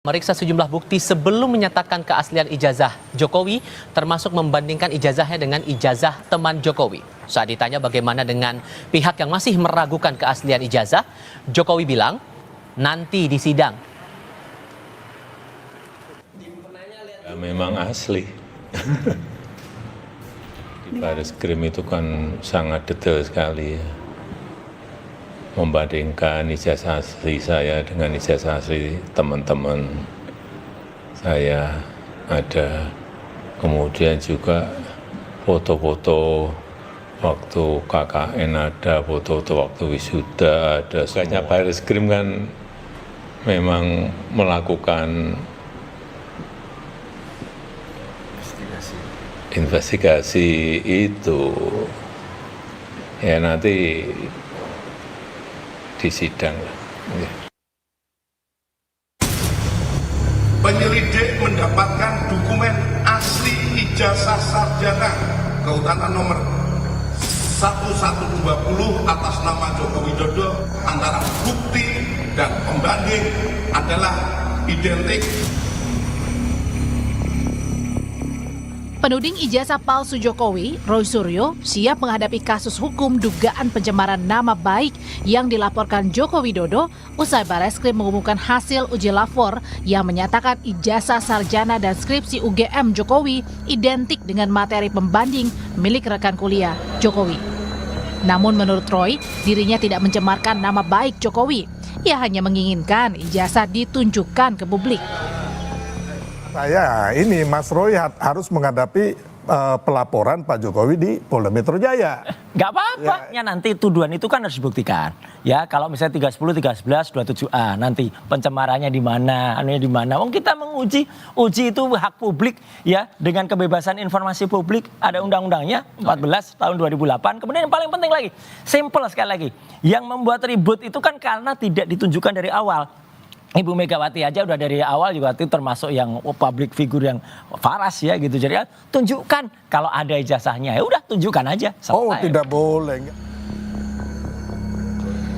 Meriksa sejumlah bukti sebelum menyatakan keaslian ijazah Jokowi, termasuk membandingkan ijazahnya dengan ijazah teman Jokowi. Saat ditanya bagaimana dengan pihak yang masih meragukan keaslian ijazah, Jokowi bilang, nanti di sidang. Ya, memang asli. Di Bareskrim itu kan sangat detail sekali ya. Membandingkan ijazah asli saya dengan ijazah asli teman-teman saya ada. Kemudian juga foto-foto waktu KKN ada, foto-foto waktu wisuda ada. Kayaknya Bareskrim kan memang melakukan investigasi itu. Ya nanti di sidang. Penyelidik mendapatkan dokumen asli ijazah sarjana kehutanan nomor 1120 atas nama Joko Widodo, antara bukti dan pembanding adalah identik. Penuding ijazah palsu Jokowi, Roy Suryo, siap menghadapi kasus hukum dugaan pencemaran nama baik yang dilaporkan Joko Widodo usai Bareskrim mengumumkan hasil uji lapor yang menyatakan ijazah sarjana dan skripsi UGM Jokowi identik dengan materi pembanding milik rekan kuliah Jokowi. Namun menurut Roy, dirinya tidak mencemarkan nama baik Jokowi. Ia hanya menginginkan ijazah ditunjukkan ke publik. Saya ini Mas Roy harus menghadapi pelaporan Pak Jokowi di Polda Metro Jaya. Nggak apa-apa, ya nanti tuduhan itu kan harus dibuktikan. Ya kalau misalnya 310, 311, 27A nanti pencemarannya di mana, anunya di mana. Kita menguji itu hak publik ya dengan kebebasan informasi publik. Ada undang-undangnya 14 tahun 2008. Kemudian yang paling penting lagi, simple sekali lagi. Yang membuat ribut itu kan karena tidak ditunjukkan dari awal. Ibu Megawati aja udah dari awal juga itu termasuk yang public figure yang waras ya gitu. Jadi tunjukkan kalau ada ijazahnya, ya udah tunjukkan aja. Selesai. Oh tidak boleh.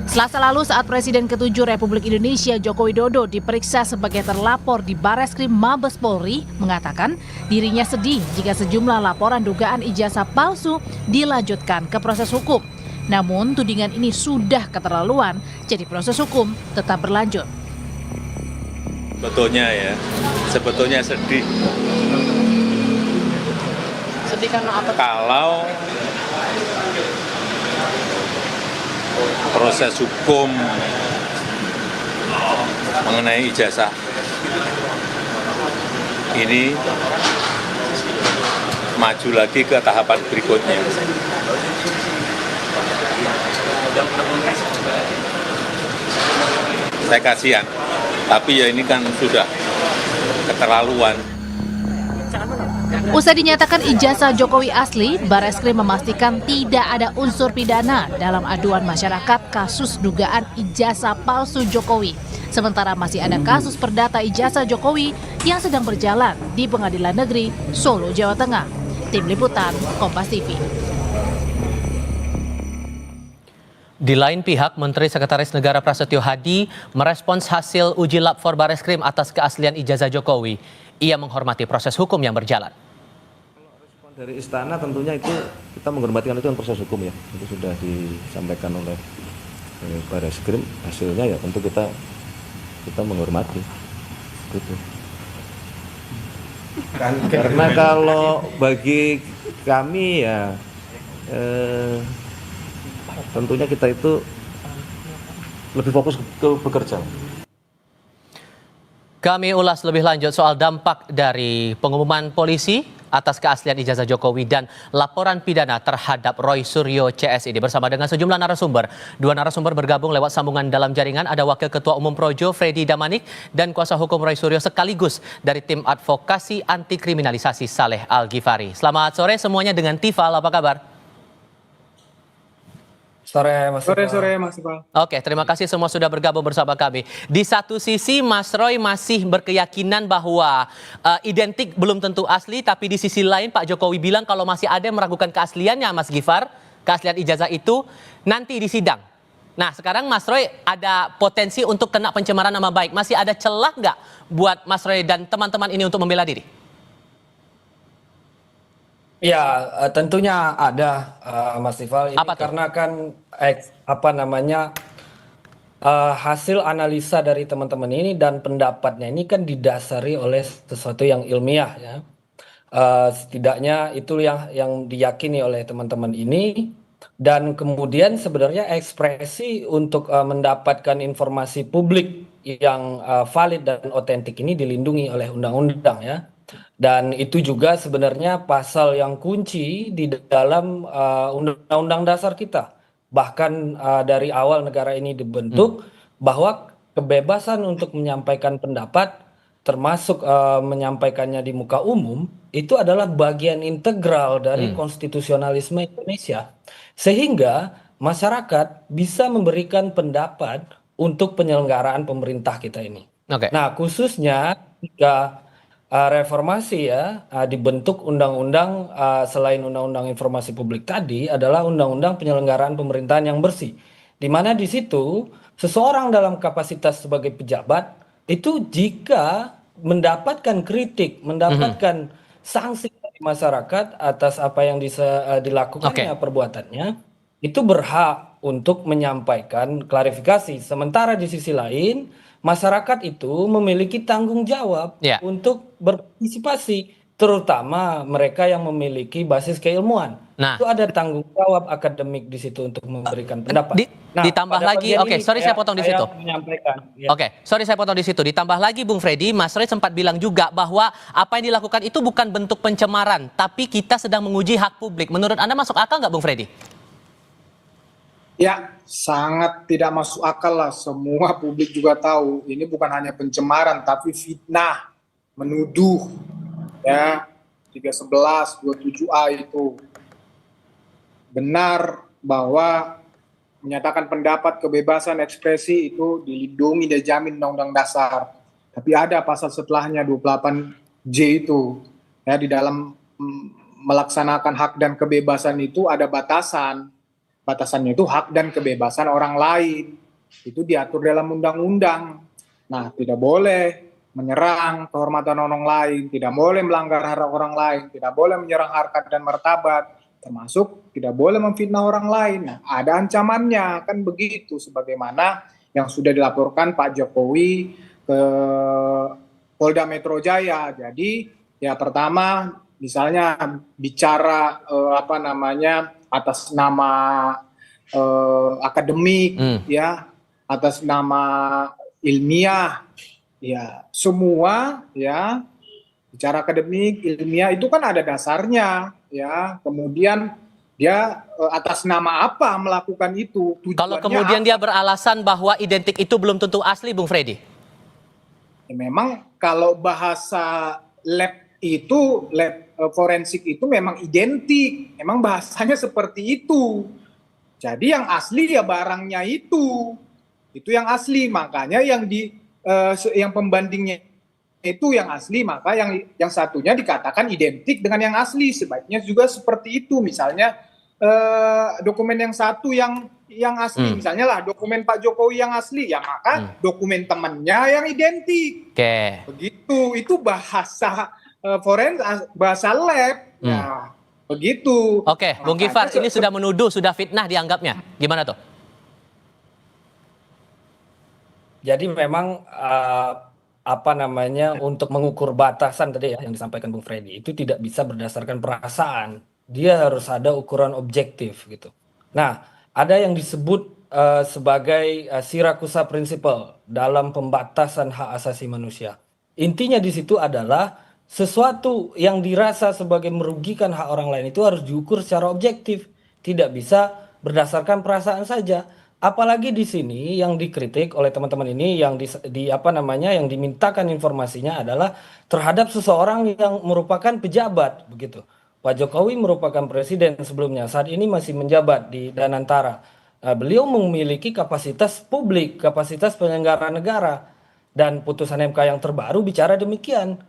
Selasa lalu saat Presiden ke-7 Republik Indonesia Joko Widodo diperiksa sebagai terlapor di Bareskrim Mabes Polri, mengatakan dirinya sedih jika sejumlah laporan dugaan ijazah palsu dilanjutkan ke proses hukum. Namun tudingan ini sudah keterlaluan, jadi proses hukum tetap berlanjut. Sebetulnya sedih. Sedih karena apa? Kalau proses hukum mengenai ijazah ini maju lagi ke tahapan berikutnya. Saya kasihan. Tapi ya ini kan sudah keterlaluan. Usai dinyatakan ijazah Jokowi asli, Bareskrim memastikan tidak ada unsur pidana dalam aduan masyarakat kasus dugaan ijazah palsu Jokowi. Sementara masih ada kasus perdata ijazah Jokowi yang sedang berjalan di Pengadilan Negeri Solo, Jawa Tengah. Tim Liputan, Kompas TV. Di lain pihak, Menteri Sekretaris Negara Prasetyo Hadi merespons hasil uji lab for Bareskrim atas keaslian ijazah Jokowi. Ia menghormati proses hukum yang berjalan. Dari istana tentunya itu kita menghormati itu kan proses hukum ya. Itu sudah disampaikan oleh Bareskrim, hasilnya ya tentu kita menghormati. Gitu. Karena kalau bagi kami ya tentunya kita itu lebih fokus ke bekerja. Kami ulas lebih lanjut soal dampak dari pengumuman polisi atas keaslian ijazah Jokowi dan laporan pidana terhadap Roy Suryo CS ini bersama dengan sejumlah narasumber. Dua narasumber bergabung lewat sambungan dalam jaringan. Ada Wakil Ketua Umum Projo Freddy Damanik dan kuasa hukum Roy Suryo sekaligus dari tim advokasi anti kriminalisasi Saleh Al-Ghifari. Selamat sore semuanya dengan Tifal, apa kabar? Sore Mas Iqbal. Oke, terima kasih semua sudah bergabung bersama kami. Di satu sisi Mas Roy masih berkeyakinan bahwa identik belum tentu asli, tapi di sisi lain Pak Jokowi bilang kalau masih ada yang meragukan keasliannya Mas Ghifar, keaslian ijazah itu nanti di sidang. Nah, sekarang Mas Roy ada potensi untuk kena pencemaran nama baik. Masih ada celah nggak buat Mas Roy dan teman-teman ini untuk membela diri? Ya, tentunya ada, Mas Ival. Ini Apa tuh? karena kan hasil analisa dari teman-teman ini dan pendapatnya ini kan didasari oleh sesuatu yang ilmiah ya. Setidaknya itu yang diyakini oleh teman-teman ini. Dan kemudian sebenarnya ekspresi untuk mendapatkan informasi publik yang valid dan otentik ini dilindungi oleh undang-undang ya. Dan itu juga sebenarnya pasal yang kunci di dalam undang-undang dasar kita. Bahkan dari awal negara ini dibentuk bahwa kebebasan untuk menyampaikan pendapat termasuk menyampaikannya di muka umum itu adalah bagian integral dari konstitusionalisme Indonesia. Sehingga masyarakat bisa memberikan pendapat untuk penyelenggaraan pemerintah kita ini. Oke. Nah, khususnya ketika reformasi ya dibentuk undang-undang selain undang-undang informasi publik tadi adalah undang-undang penyelenggaraan pemerintahan yang bersih. Di mana di situ seseorang dalam kapasitas sebagai pejabat itu jika mendapatkan kritik, mendapatkan sanksi dari masyarakat atas apa yang dilakukannya perbuatannya, itu berhak untuk menyampaikan klarifikasi. Sementara di sisi lain, masyarakat itu memiliki tanggung jawab untuk berpartisipasi, terutama mereka yang memiliki basis keilmuan. Nah, itu ada tanggung jawab akademik di situ untuk memberikan pendapat. Ditambah pada lagi, bagian oke, ini sorry saya potong di situ. menyampaikan. Ya. Oke, sorry saya potong di situ. Ditambah lagi Bung Freddy, Mas Roy sempat bilang juga bahwa apa yang dilakukan itu bukan bentuk pencemaran, tapi kita sedang menguji hak publik. Menurut Anda masuk akal nggak Bung Freddy? Ya, sangat tidak masuk akal lah. Semua publik juga tahu ini bukan hanya pencemaran, tapi fitnah, menuduh. Ya, 311, 27A itu benar bahwa menyatakan pendapat, kebebasan ekspresi itu dilindungi dan dijamin Undang-Undang Dasar. Tapi ada pasal setelahnya 28J itu. Ya, di dalam melaksanakan hak dan kebebasan itu ada batasan. Batasannya itu hak dan kebebasan orang lain. Itu diatur dalam undang-undang. Nah, tidak boleh menyerang kehormatan orang lain, tidak boleh melanggar hak orang lain, tidak boleh menyerang harkat dan martabat, termasuk tidak boleh memfitnah orang lain. Nah, ada ancamannya, kan begitu, sebagaimana yang sudah dilaporkan Pak Jokowi ke Polda Metro Jaya. Jadi, ya pertama, misalnya bicara atas nama akademik, ya, atas nama ilmiah, ya semua, ya, bicara akademik, ilmiah itu kan ada dasarnya, ya. Kemudian dia atas nama apa melakukan itu? Kalau kemudian dia beralasan bahwa identik itu belum tentu asli, Bung Freddy? Ya, memang kalau bahasa lab itu, lab forensik itu memang identik, memang bahasanya seperti itu. Jadi yang asli ya barangnya itu yang asli, makanya yang pembandingnya itu yang asli, maka yang satunya dikatakan identik dengan yang asli. Sebaiknya juga seperti itu. Misalnya dokumen yang satu yang asli, misalnya lah dokumen Pak Jokowi yang asli, ya maka dokumen temannya yang identik. Begitu, itu bahasa bahasa lab. Nah, begitu. Oke, Bung Gifar, ini sudah menuduh, sudah fitnah dianggapnya. Gimana tuh? Jadi memang untuk mengukur batasan tadi ya yang disampaikan Bung Freddy itu tidak bisa berdasarkan perasaan. Dia harus ada ukuran objektif gitu. Nah, ada yang disebut sebagai Siracusa Principle dalam pembatasan hak asasi manusia. Intinya di situ adalah sesuatu yang dirasa sebagai merugikan hak orang lain itu harus diukur secara objektif, tidak bisa berdasarkan perasaan saja. Apalagi di sini yang dikritik oleh teman-teman ini yang yang dimintakan informasinya adalah terhadap seseorang yang merupakan pejabat begitu. Pak Jokowi merupakan presiden sebelumnya, saat ini masih menjabat di Danantara. Beliau memiliki kapasitas publik, kapasitas penyelenggara negara, dan putusan MK yang terbaru bicara demikian.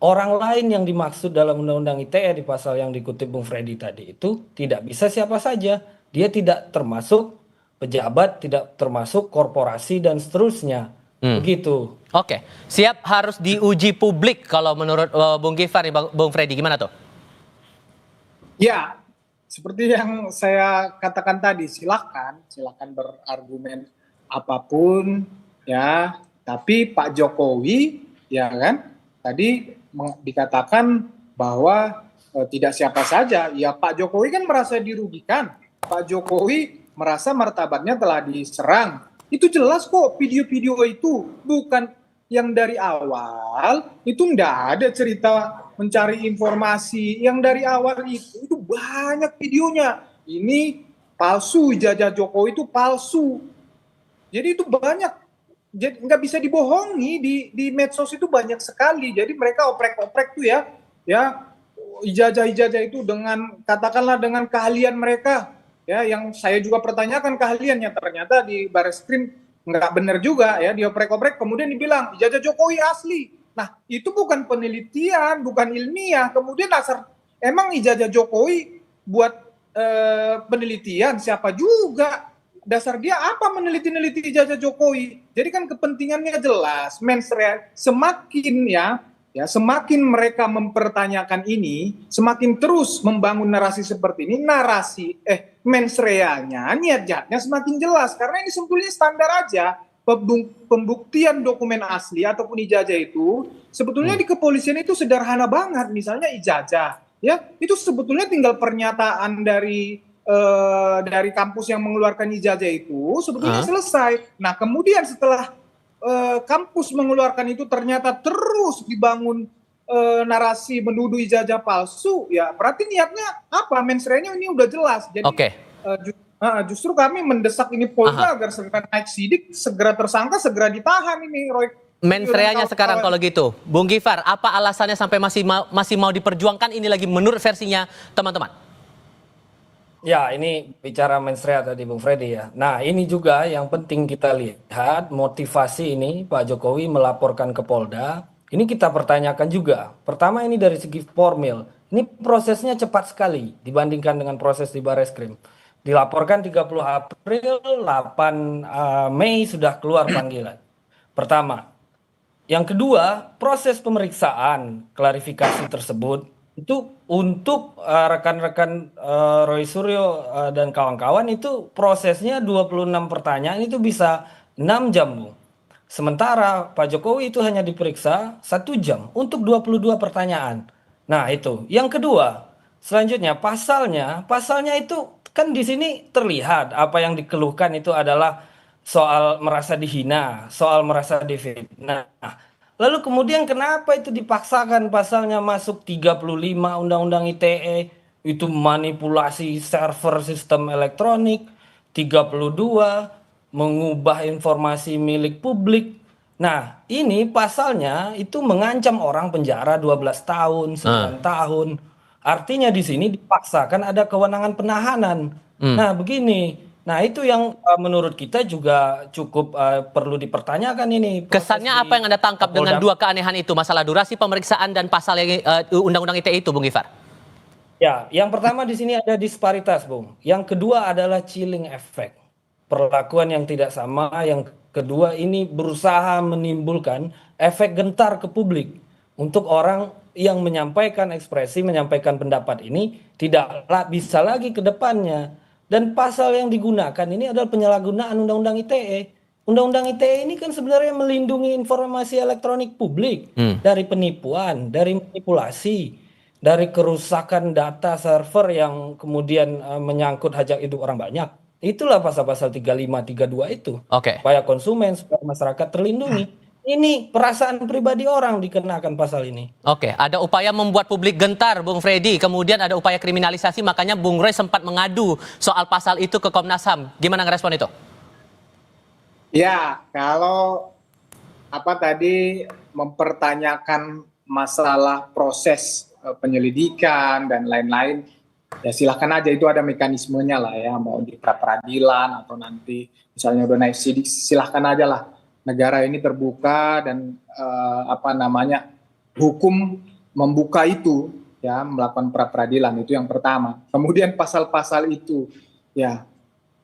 Orang lain yang dimaksud dalam Undang-Undang ITE di pasal yang dikutip Bung Freddy tadi itu tidak bisa siapa saja. Dia tidak termasuk pejabat, tidak termasuk korporasi dan seterusnya. Begitu. Oke, siap harus diuji publik kalau menurut Bung Gifar, Bung Freddy, gimana tuh? Ya, seperti yang saya katakan tadi, silakan berargumen apapun ya, tapi Pak Jokowi ya kan tadi dikatakan bahwa tidak siapa saja, ya Pak Jokowi kan merasa dirugikan, Pak Jokowi merasa martabatnya telah diserang. Itu jelas kok, video-video itu bukan yang dari awal itu ndak ada cerita mencari informasi. Yang dari awal itu banyak videonya. Ini palsu, ijazah Jokowi itu palsu. Jadi itu banyak, jadi nggak bisa dibohongi, di medsos itu banyak sekali. Jadi mereka oprek-oprek tuh ya ijazah itu dengan katakanlah dengan keahlian mereka ya, yang saya juga pertanyakan keahliannya, ternyata di Bareskrim nggak benar juga ya, dioprek-oprek kemudian dibilang ijazah Jokowi asli. Nah itu bukan penelitian, bukan ilmiah. Kemudian emang ijazah Jokowi buat penelitian siapa juga, dasar dia apa meneliti ijazah Jokowi. Jadi kan kepentingannya jelas, semakin mereka mempertanyakan ini, semakin terus membangun narasi seperti ini, mens reanya, niat jahatnya semakin jelas. Karena ini sebetulnya standar aja, pembuktian dokumen asli ataupun ijazah itu, sebetulnya di kepolisian itu sederhana banget. Misalnya ijazah, ya itu sebetulnya tinggal pernyataan dari kampus yang mengeluarkan ijazah itu, sebetulnya selesai. Nah kemudian setelah kampus mengeluarkan itu ternyata terus dibangun narasi menuduh ijazah palsu, ya berarti niatnya apa? Mens rea-nya ini udah jelas. Jadi justru kami mendesak ini Polda agar segera naik sidik, segera tersangka, segera ditahan ini Roy. Mens rea-nya sekarang kalau gitu, Bung Gifar, apa alasannya sampai masih mau diperjuangkan ini lagi menurut versinya teman-teman? Ya, ini bicara mens rea tadi Bung Freddy ya. Nah, ini juga yang penting kita lihat motivasi ini Pak Jokowi melaporkan ke Polda. Ini kita pertanyakan juga. Pertama ini dari segi formil. Ini prosesnya cepat sekali dibandingkan dengan proses di Bareskrim. Dilaporkan 30 April, 8 Mei sudah keluar panggilan. Pertama. Yang kedua, proses pemeriksaan klarifikasi tersebut itu untuk rekan-rekan Roy Suryo dan kawan-kawan itu prosesnya 26 pertanyaan itu bisa 6 jam, Bung. Sementara Pak Jokowi itu hanya diperiksa 1 jam untuk 22 pertanyaan. Nah itu. Yang kedua, selanjutnya pasalnya itu kan di sini terlihat apa yang dikeluhkan itu adalah soal merasa dihina, soal merasa difitnah. Lalu kemudian kenapa itu dipaksakan pasalnya masuk 35 Undang-Undang ITE, itu manipulasi server sistem elektronik, 32 mengubah informasi milik publik. Nah ini pasalnya itu mengancam orang penjara 12 tahun, 9 tahun. Artinya di sini dipaksakan ada kewenangan penahanan. Nah begini. Nah itu yang menurut kita juga cukup perlu dipertanyakan ini. Kesannya apa yang Anda tangkap dengan dua keanehan itu? Masalah durasi pemeriksaan dan pasal yang Undang-Undang ITE itu, Bung Gifar? Ya, yang pertama di sini ada disparitas, Bung. Yang kedua adalah chilling effect. Perlakuan yang tidak sama. Yang kedua ini berusaha menimbulkan efek gentar ke publik. Untuk orang yang menyampaikan ekspresi, menyampaikan pendapat ini tidak bisa lagi ke depannya. Dan pasal yang digunakan ini adalah penyalahgunaan Undang-Undang ITE. Undang-Undang ITE ini kan sebenarnya melindungi informasi elektronik publik dari penipuan, dari manipulasi, dari kerusakan data server yang kemudian menyangkut hajat hidup orang banyak. Itulah pasal-pasal 35, 32 itu. Supaya konsumen, supaya masyarakat terlindungi. Ini perasaan pribadi orang dikenakan pasal ini. Ada upaya membuat publik gentar, Bung Freddy. Kemudian ada upaya kriminalisasi, makanya Bung Roy sempat mengadu soal pasal itu ke Komnas HAM. Gimana ngerespon itu? Ya, kalau tadi mempertanyakan masalah proses penyelidikan dan lain-lain, ya silahkan aja, itu ada mekanismenya lah ya, mau di pra-peradilan atau nanti misalnya udah naik sidik, silahkan aja lah. Negara ini terbuka dan hukum membuka itu ya, melakukan pra-peradilan, itu yang pertama. Kemudian pasal-pasal itu ya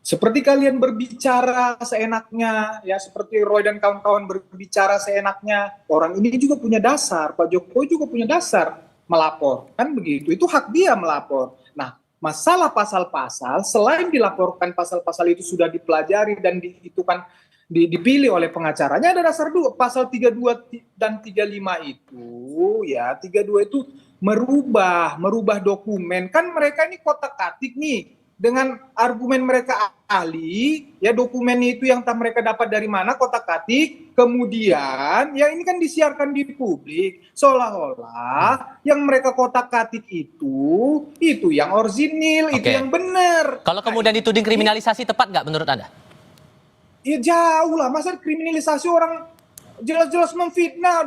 Seperti kalian berbicara seenaknya, ya seperti Roy dan kawan-kawan berbicara seenaknya. Orang ini juga punya dasar, Pak Jokowi juga punya dasar melapor, kan begitu. Itu hak dia melapor. Nah, masalah pasal-pasal, selain dilaporkan pasal-pasal itu sudah dipelajari dan dipilih oleh pengacaranya, ada dasar dua, pasal 32 dan 35 itu, ya 32 itu merubah dokumen. Kan mereka ini kotak-katik nih, dengan argumen mereka ahli, ya dokumen itu yang mereka dapat dari mana, kotak-katik, kemudian ya ini kan disiarkan di publik, seolah-olah yang mereka kotak-katik itu yang orisinil, itu yang benar. Kalau kemudian dituding kriminalisasi, tepat nggak menurut Anda? Ya jauh lah, masa kriminalisasi orang jelas-jelas memfitnah,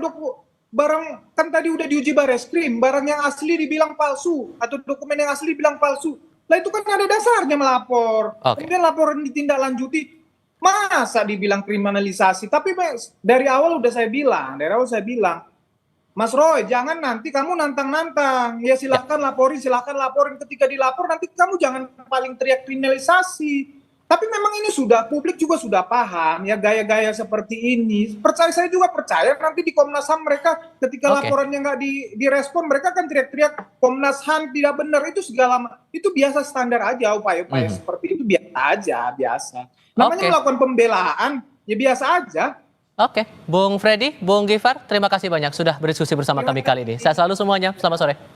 barang kan tadi udah diuji Bareskrim, barang yang asli dibilang palsu, atau dokumen yang asli dibilang palsu. Lah itu kan ada dasarnya melapor. Kemudian laporan ditindaklanjuti. Masa dibilang kriminalisasi? Tapi dari awal saya bilang, Mas Roy, jangan nanti kamu nantang-nantang. Ya silakan laporin. Ketika dilapor nanti kamu jangan paling teriak kriminalisasi. Tapi memang ini publik juga sudah paham ya gaya-gaya seperti ini. Saya juga percaya nanti di Komnas HAM mereka ketika laporannya nggak direspon, mereka akan teriak-teriak Komnas HAM tidak benar, itu biasa standar aja, upaya-upaya seperti itu biasa. Namanya melakukan pembelaan ya biasa aja. Oke, Bung Freddy, Bung Gifar, terima kasih banyak sudah berdiskusi bersama kami kali ini. Saya selalu semuanya, selamat sore.